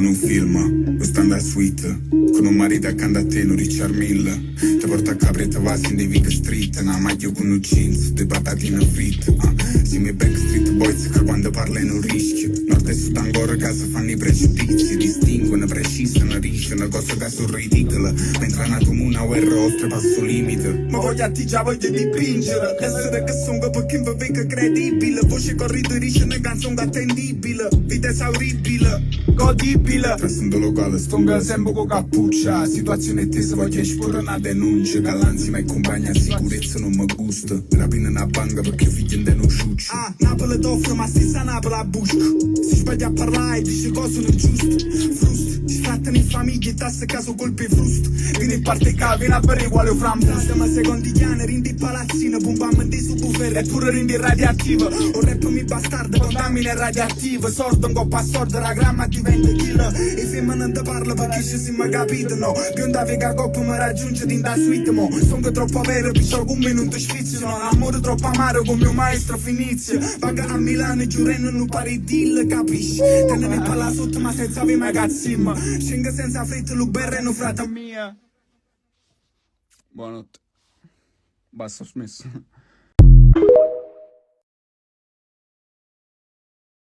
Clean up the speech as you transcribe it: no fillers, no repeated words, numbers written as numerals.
Un film, lo standard suite, con un marito accanto a te, non Richard Mill. Ti porta a Capri e te vai in dei Vic Street, una maglia con un jeans, dei patatine fritte. Siamo i Backstreet Boys che quando parlano rischio. Nord e sud ancora che si fanno i pregiudizi, distinguono, precisano, risciano, cose che sono ridicole. Mentre è nato una guerra oltrepasso limite. Ma voglio attiggiare, voglio dipingere, essere che sono perché mi vedo credibile. Voce corrito risce una canzone attendibile, vita esauribile, godibile. Trasando locale, stonga sempre con cappuccia. Situazione tesa, voglio esporre una denuncia. Che l'ansia mi accompagna, sicurezza non mi gusta. Rapina una banca perché figlio in non sciucci. Napoli t'offre, ma stessa Napoli a busco. Si sbaglia a parlare, dice cose non giuste. Frusto, ci trattano in famiglia, tasse caso colpi e frusto. Vieni in parte ca, vieni a bere quale fram. Ma secondigliane, rindi palazzino, pumpam di subwoofer, eppure rindi radioattivo. O rap mi bastardo, contamine radioattivo. Sordo un coppa sordo, la gramma diventa kill. E femmina non te parla perché ci siamo capito, no. Bionda vega coppa mi raggiunge in da suite, mo. Sono troppo vero, piccio con me non ti sfizio, no. L'amore troppo amaro con mio maestro finizio. Vaga a Milano e giureno non pare deal, capisci? Tenere il palla sotto ma senza avere magazzim. Scenga senza fretta, l'uberreno frata mia. Buonanotte. Basta, ho smesso.